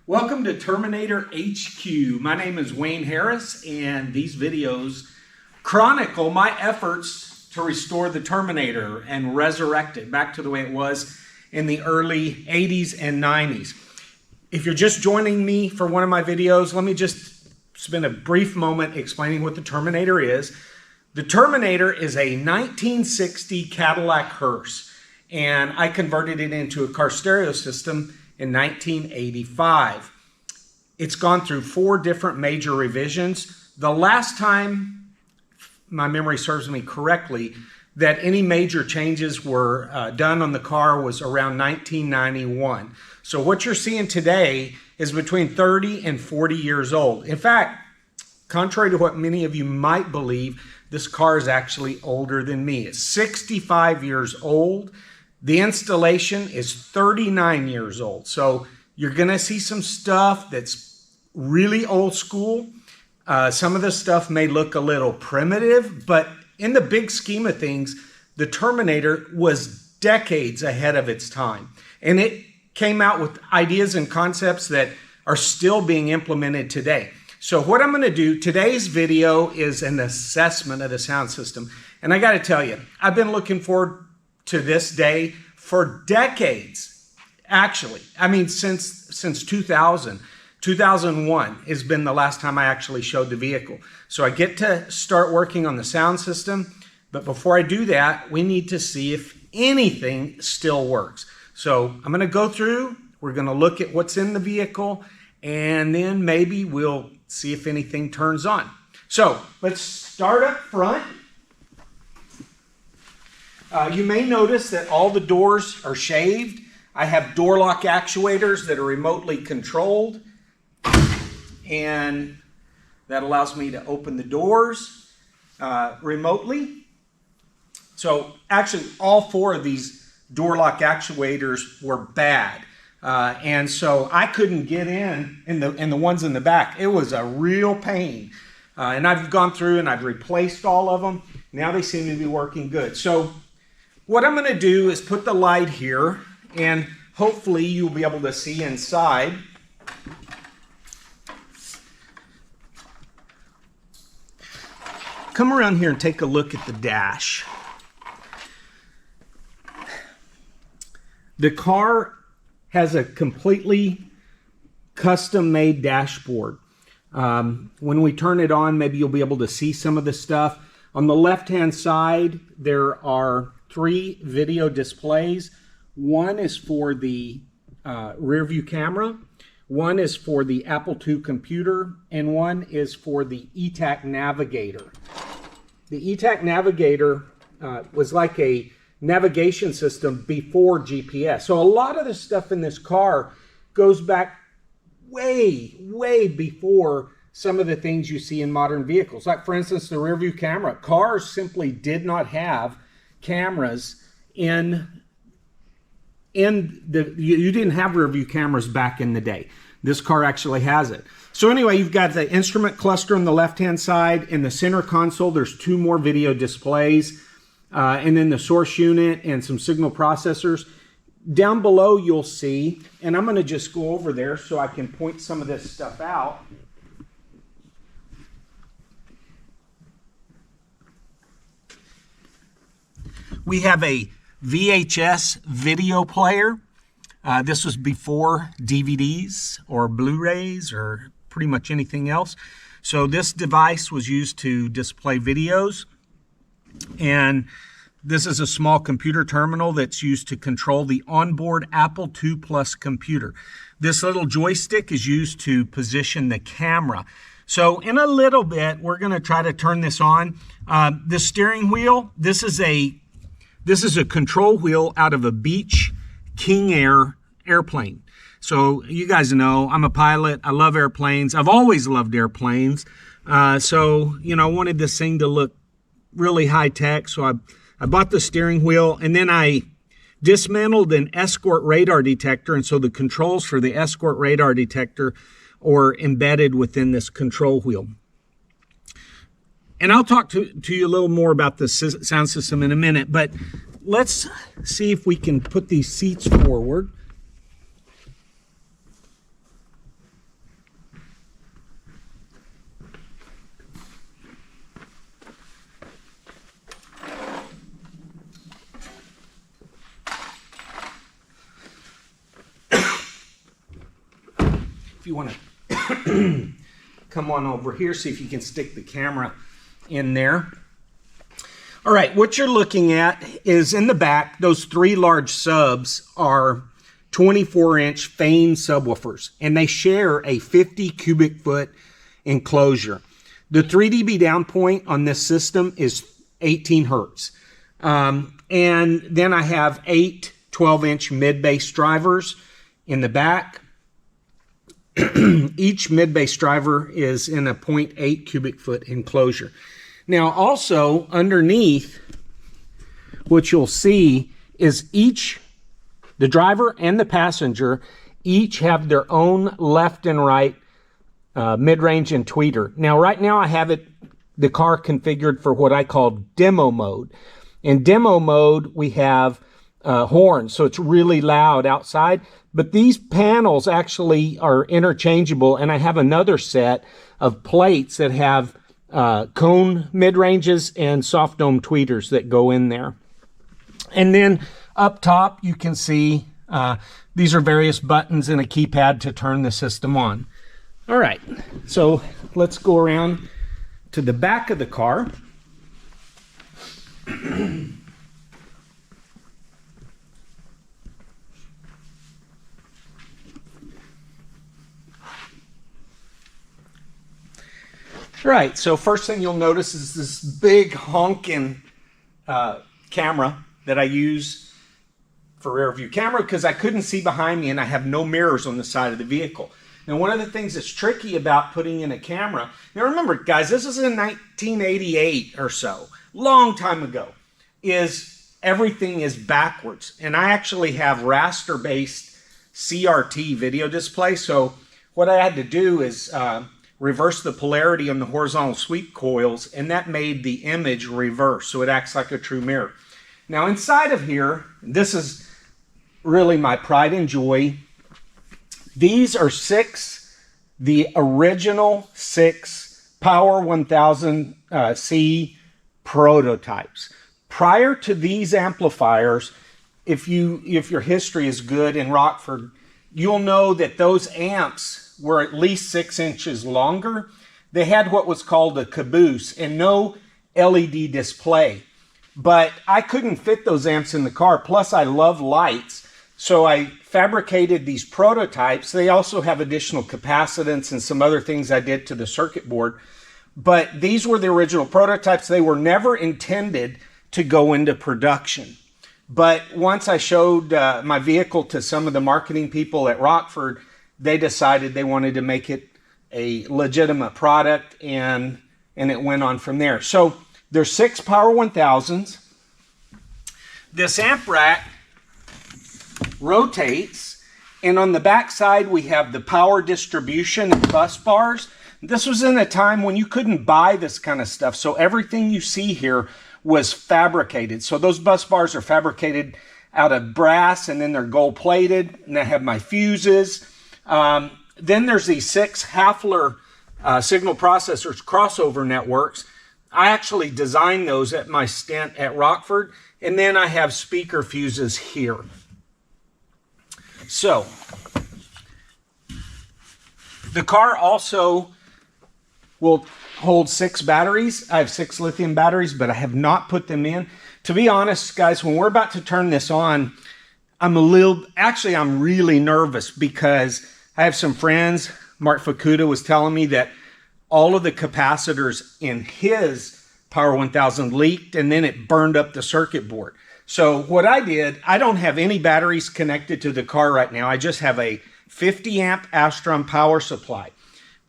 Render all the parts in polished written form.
Welcome to Terminator HQ. My name is Wayne Harris, and these videos chronicle my efforts to restore the Terminator and resurrect it back to the way it was in the early 80s and 90s. If you're just joining me for one of my videos, let me just spend a brief moment explaining what the Terminator is. The Terminator is a 1960 Cadillac hearse, and I converted it into a car stereo system in 1985. It's gone through 4 different major revisions. The last time, my memory serves me correctly, that any major changes were done on the car was around 1991. So what you're seeing today is between 30 and 40 years old. In fact, contrary to what many of you might believe, this car is actually older than me. It's 65 years old. The installation is 39 years old. So you're gonna see some stuff that's really old school. Some of the stuff may look a little primitive, but in the big scheme of things, the Terminator was decades ahead of its time. And it came out with ideas and concepts that are still being implemented today. So what I'm gonna do, today's video is an assessment of the sound system. And I gotta tell you, I've been looking forward to this day for decades, actually. I mean, since 2000. 2001 has been the last time I actually showed the vehicle. So I get to start working on the sound system, but before I do that, we need to see if anything still works. So I'm gonna go through, we're gonna look at what's in the vehicle, and then maybe we'll see if anything turns on. So let's start up front. You may notice that all the doors are shaved. I have door lock actuators that are remotely controlled, and that allows me to open the doors remotely. So actually all 4 of these door lock actuators were bad. And so I couldn't get in the ones in the back. It was a real pain. And I've gone through and I've replaced all of them. Now they seem to be working good. So what I'm going to do is put the light here, and hopefully you'll be able to see inside. Come around here and take a look at the dash. The car has a completely custom-made dashboard. When we turn it on, maybe you'll be able to see some of the stuff. On the left-hand side, there are 3 video displays. One is for the Rearview Camera, one is for the Apple II computer, and one is for the ETAC Navigator. The ETAC Navigator was like a navigation system before GPS. So a lot of the stuff in this car goes back way, way before some of the things you see in modern vehicles. Like, for instance, the Rearview Camera. Cars simply did not have cameras you didn't have rearview cameras back in the day. This car actually has it. So anyway, you've got the instrument cluster on the left-hand side. In the center console, there's 2 more video displays, and then the source unit and some signal processors. Down below, you'll see, and I'm going to just go over there so I can point some of this stuff out. We have a VHS video player. This was before DVDs or Blu-rays or pretty much anything else. So this device was used to display videos. And this is a small computer terminal that's used to control the onboard Apple II Plus computer. This little joystick is used to position the camera. So in a little bit, we're going to try to turn this on. The steering wheel, this is a control wheel out of a Beech King Air airplane. So you guys know I'm a pilot. I love airplanes. I've always loved airplanes. So, you know, I wanted this thing to look really high tech. So I bought the steering wheel, and then I dismantled an escort radar detector. And so the controls for the escort radar detector are embedded within this control wheel. And I'll talk to you a little more about the sound system in a minute, but let's see if we can put these seats forward. if you want to come on over here, see if you can stick the camera in there. All right, what you're looking at is in the back, those 3 large subs are 24-inch Fane subwoofers, and they share a 50 cubic foot enclosure. The 3 dB down point on this system is 18 hertz. And then I have 8 12-inch mid-bass drivers in the back. Each mid-bass driver is in a 0.8 cubic foot enclosure. Now also underneath, what you'll see is the driver and the passenger each have their own left and right mid-range and tweeter. Now right now I have the car configured for what I call demo mode. In demo mode we have horns, so it's really loud outside, but these panels actually are interchangeable, and I have another set of plates that have cone mid-ranges and soft dome tweeters that go in there. And then up top you can see these are various buttons and a keypad to turn the system on. All right, so let's go around to the back of the car. Right, so first thing you'll notice is this big honking camera that I use for rear view camera because I couldn't see behind me and I have no mirrors on the side of the vehicle. Now one of the things that's tricky about putting in a camera, now remember guys, this is in 1988 or so, long time ago, is everything is backwards. And I actually have raster based CRT video display, so what I had to do is reverse the polarity on the horizontal sweep coils, and that made the image reverse, so it acts like a true mirror. Now inside of here, this is really my pride and joy. These are the original 6 Power 1000C prototypes. Prior to these amplifiers, if your history is good in Rockford, you'll know that those amps were at least 6 inches longer. They had what was called a caboose and no LED display. But I couldn't fit those amps in the car, plus I love lights. So I fabricated these prototypes. They also have additional capacitance and some other things I did to the circuit board. But these were the original prototypes. They were never intended to go into production. But once I showed my vehicle to some of the marketing people at Rockford, they decided they wanted to make it a legitimate product, and it went on from there. So there's 6 Power 1000s. This amp rack rotates, and on the back side we have the power distribution and bus bars. This was in a time when you couldn't buy this kind of stuff, so everything you see here was fabricated. So those bus bars are fabricated out of brass, and then they're gold plated, and I have my fuses. Then there's these 6 Hafler signal processors crossover networks. I actually designed those at my stint at Rockford, and then I have speaker fuses here. So the car also will hold 6 batteries. I have 6 lithium batteries, but I have not put them in. To be honest, guys, when we're about to turn this on, I'm really nervous because I have some friends. Mark Fukuda was telling me that all of the capacitors in his Power 1000 leaked, and then it burned up the circuit board. So what I did, I don't have any batteries connected to the car right now. I just have a 50 amp Astron power supply.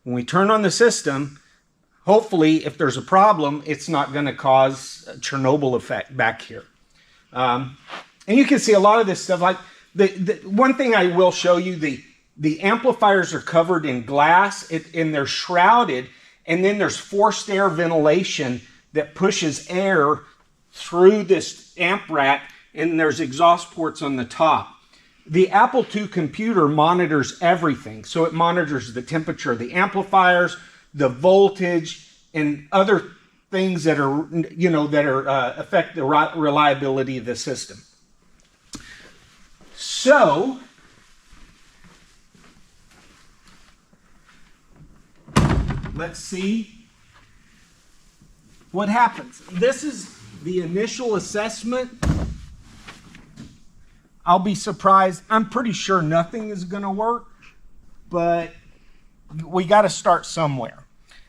When we turn on the system, hopefully if there's a problem, it's not going to cause a Chernobyl effect back here. And you can see a lot of this stuff. Like the one thing I will show you, the amplifiers are covered in glass and they're shrouded, and then there's forced air ventilation that pushes air through this amp rack, and there's exhaust ports on the top. The Apple II computer monitors everything. So it monitors the temperature of the amplifiers, the voltage, and other things that are, affect the reliability of the system. So let's see what happens. This is the initial assessment. I'll be surprised. I'm pretty sure nothing is going to work, but we got to start somewhere.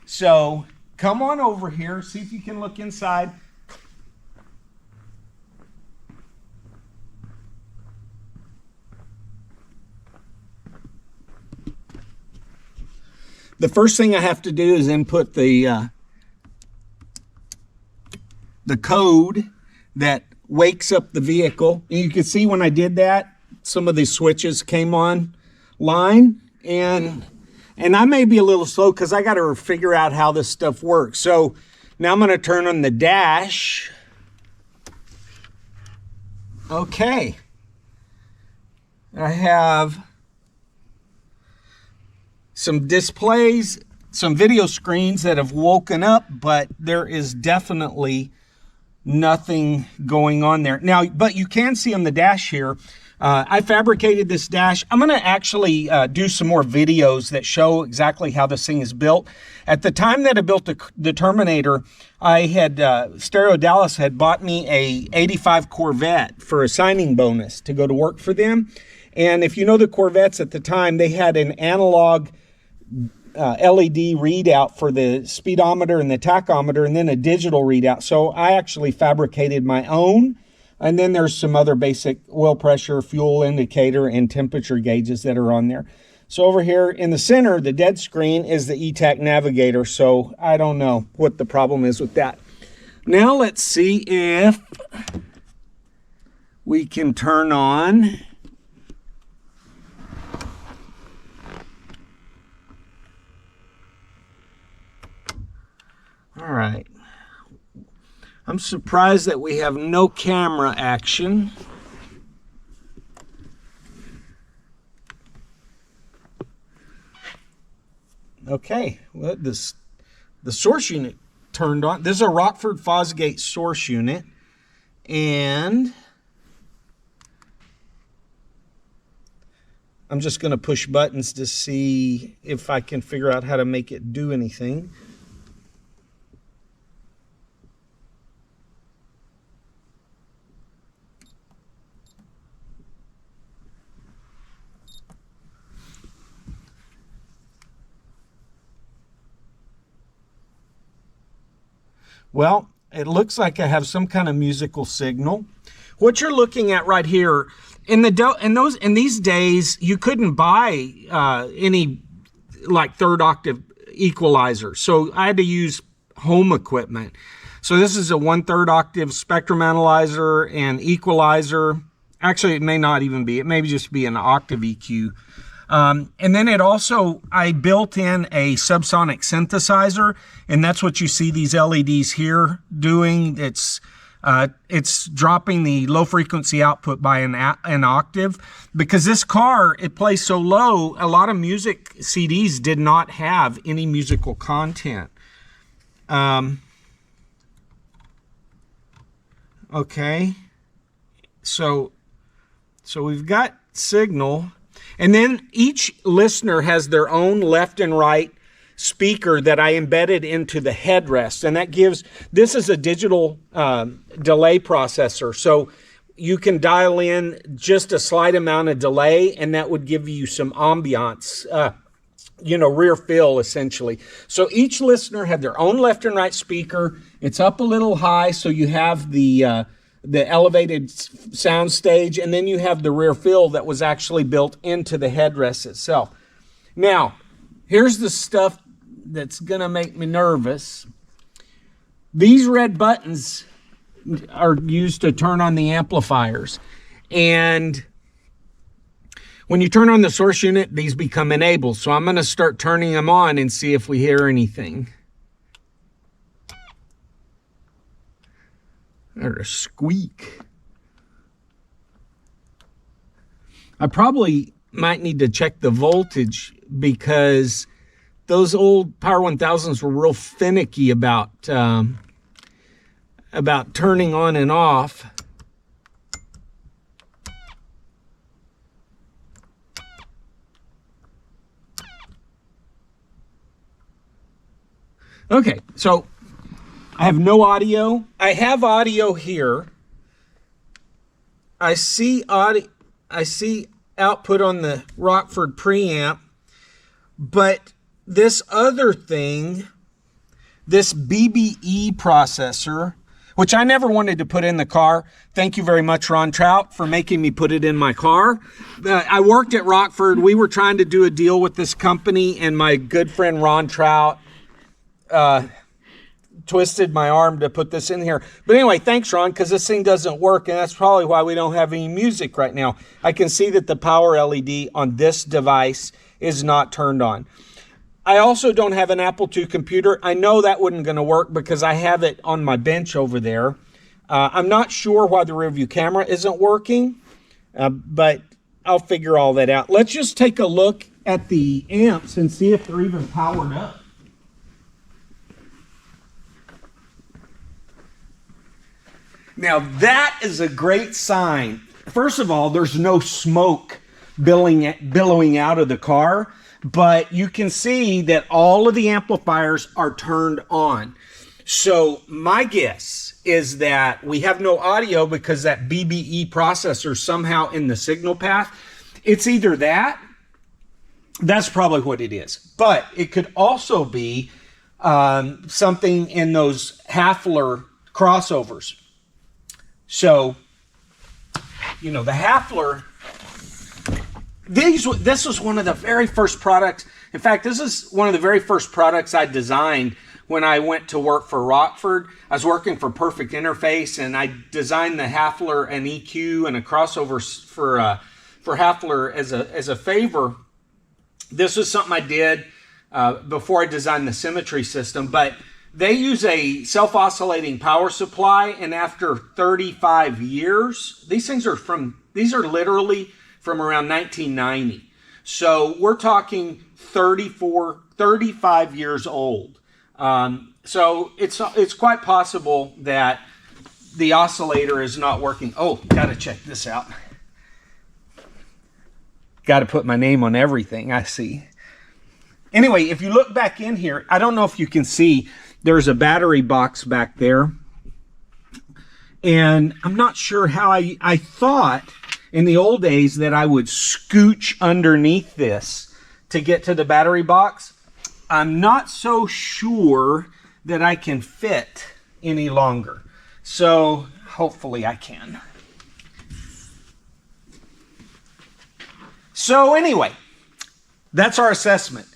So come on over here, see if you can look inside. The first thing I have to do is input the code that wakes up the vehicle. And you can see when I did that, some of these switches came on line, and I may be a little slow because I got to figure out how this stuff works. So now I'm going to turn on the dash. Okay. I have some displays, some video screens that have woken up, but there is definitely nothing going on there. Now, but you can see on the dash here, I fabricated this dash. I'm going to actually do some more videos that show exactly how this thing is built. At the time that I built the Terminator, I had, Stereo Dallas had bought me a 85 Corvette for a signing bonus to go to work for them. And if you know the Corvettes at the time, they had an analog LED readout for the speedometer and the tachometer, and then a digital readout. So I actually fabricated my own, and then there's some other basic oil pressure, fuel indicator, and temperature gauges that are on there. So over here in the center, the dead screen, is the ETAC navigator. So I don't know what the problem is with that. Now let's see if we can turn on all right. I'm surprised that we have no camera action. Okay, well, the source unit turned on. This is a Rockford Fosgate source unit, and I'm just going to push buttons to see if I can figure out how to make it do anything. Well, it looks like I have some kind of musical signal. What you're looking at right here, in these days, you couldn't buy any like third octave equalizer, so I had to use home equipment. So this is a 1/3 octave spectrum analyzer and equalizer. Actually, it may not even be. It may just be an octave EQ. And then I built in a subsonic synthesizer, and that's what you see these LEDs here doing. It's dropping the low frequency output by an octave, because this car, it plays so low, a lot of music CDs did not have any musical content. Okay, so we've got signal. And then each listener has their own left and right speaker that I embedded into the headrest. And this is a digital delay processor. So you can dial in just a slight amount of delay, and that would give you some ambiance, rear fill essentially. So each listener had their own left and right speaker. It's up a little high, so you have the elevated sound stage, and then you have the rear fill that was actually built into the headrest itself. Now, here's the stuff that's gonna make me nervous. These red buttons are used to turn on the amplifiers, and when you turn on the source unit, these become enabled. So I'm gonna start turning them on and see if we hear anything. Or a squeak. I probably might need to check the voltage, because those old Power 1000s were real finicky about turning on and off. Okay, so I have no audio. I have audio here. I see audio. I see output on the Rockford preamp, but this other thing, this BBE processor, which I never wanted to put in the car. Thank you very much, Ron Trout, for making me put it in my car. I worked at Rockford. We were trying to do a deal with this company, and my good friend Ron Trout twisted my arm to put this in here. But anyway, thanks, Ron, because this thing doesn't work, and that's probably why we don't have any music right now. I can see that the power LED on this device is not turned on. I also don't have an Apple II computer. I know that wasn't going to work because I have it on my bench over there. I'm not sure why the Rearview Camera isn't working, but I'll figure all that out. Let's just take a look at the amps and see if they're even powered up. Now that is a great sign. First of all, there's no smoke billowing out of the car, but you can see that all of the amplifiers are turned on. So my guess is that we have no audio because that BBE processor somehow in the signal path. It's either that, that's probably what it is, but it could also be something in those Hafler crossovers. So, you know, the Hafler, this was one of the very first products. In fact, this is one of the very first products I designed when I went to work for Rockford. I was working for Perfect Interface, and I designed the Hafler and EQ and a crossover for Hafler as a favor. This was something I did before I designed the symmetry system, but they use a self-oscillating power supply, and after 35 years, these are literally from around 1990. So we're talking 35 years old. So it's quite possible that the oscillator is not working. Oh, gotta check this out. Gotta put my name on everything, I see. Anyway, if you look back in here, I don't know if you can see, there's a battery box back there. And I'm not sure how I thought in the old days that I would scooch underneath this to get to the battery box. I'm not so sure that I can fit any longer. So hopefully I can. So anyway, that's our assessment.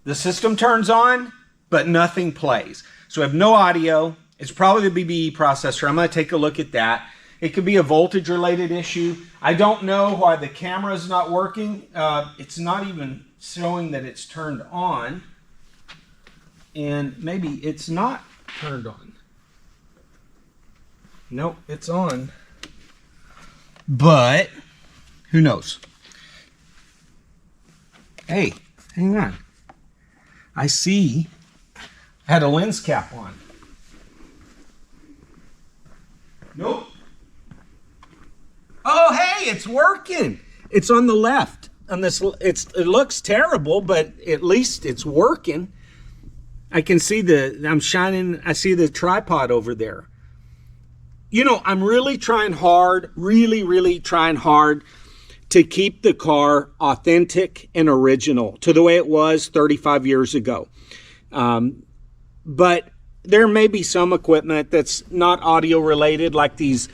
The system turns on, but nothing plays. So we have no audio. It's probably the BBE processor. I'm going to take a look at that. It could be a voltage related issue. I don't know why the camera is not working. It's not even showing that it's turned on. And maybe it's not turned on. Nope, it's on. But who knows? Hey, hang on. I see I had a lens cap on. Nope. Oh, hey, it's working. It's on the left. On this, it looks terrible, but at least it's working. I can see I see the tripod over there. You know, I'm really trying hard, really trying hard to keep the car authentic and original to the way it was 35 years ago. But there may be some equipment that's not audio related, like these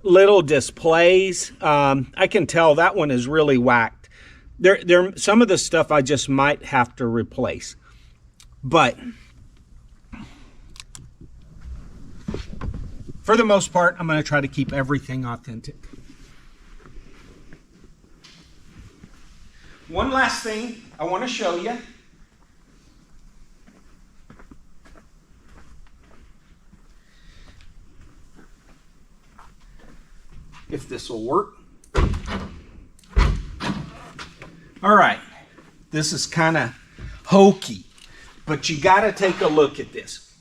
little displays. I can tell that one is really whacked. Some of the stuff I just might have to replace. But for the most part, I'm going to try to keep everything authentic. One last thing I want to show you. If this will work. All right, this is kind of hokey, but you got to take a look at this.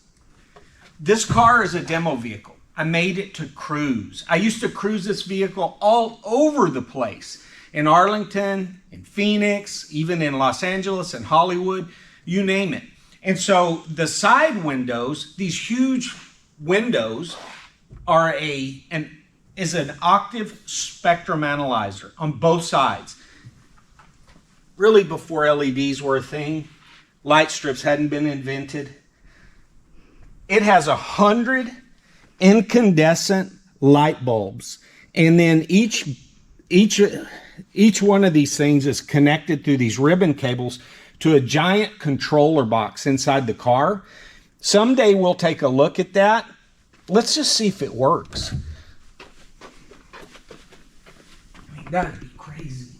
This car is a demo vehicle. I made it to cruise. I used to cruise this vehicle all over the place. In Arlington, in Phoenix, even in Los Angeles and Hollywood, you name it. And so the side windows, these huge windows, are is an octave spectrum analyzer on both sides. Really before LEDs were a thing, light strips hadn't been invented. It has 100 incandescent light bulbs, and then each one of these things is connected through these ribbon cables to a giant controller box inside the car. Someday we'll take a look at that. Let's just see if it works. I mean, that'd be crazy.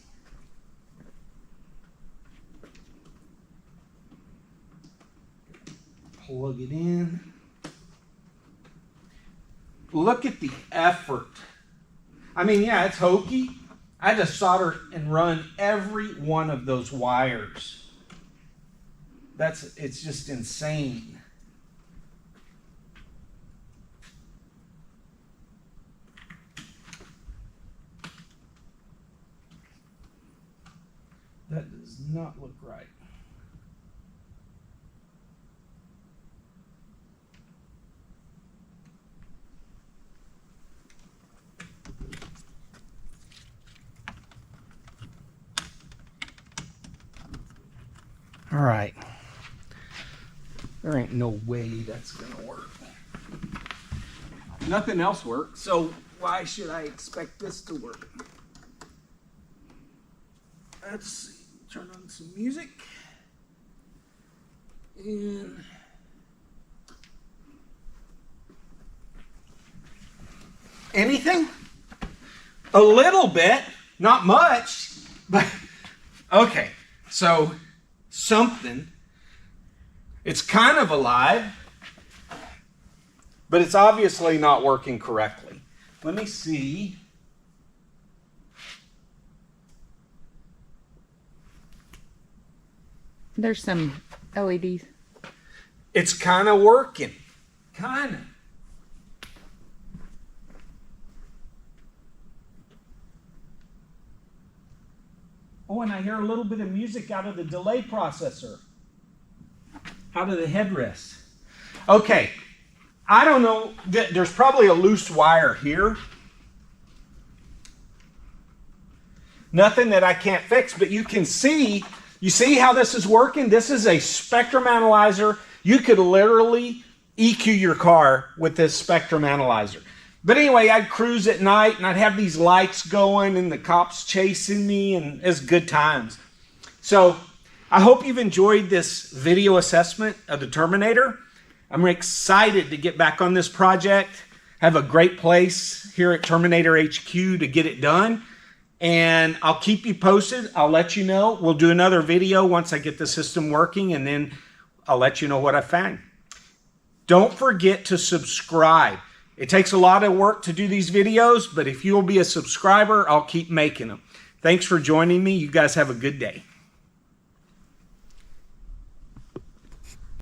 Plug it in. Look at the effort. I mean, yeah, it's hokey. I had to solder and run every one of those wires. It's just insane. That does not look right. All right. There ain't no way that's gonna work. Nothing else works, so why should I expect this to work? Let's see. Turn on some music. And anything? A little bit, not much, but okay. So something. It's kind of alive, but it's obviously not working correctly. Let me see. There's some LEDs. It's kind of working. Kind of. Oh, and I hear a little bit of music out of the delay processor. Out of the headrest. Okay, I don't know, there's probably a loose wire here. Nothing that I can't fix, but you can see, you see how this is working? This is a spectrum analyzer. You could literally EQ your car with this spectrum analyzer. But anyway, I'd cruise at night and I'd have these lights going and the cops chasing me, and it's good times. So I hope you've enjoyed this video assessment of the Terminator. I'm excited to get back on this project. Have a great place here at Terminator HQ to get it done. And I'll keep you posted. I'll let you know. We'll do another video once I get the system working, and then I'll let you know what I found. Don't forget to subscribe. It takes a lot of work to do these videos, but if you'll be a subscriber, I'll keep making them. Thanks for joining me. You guys have a good day.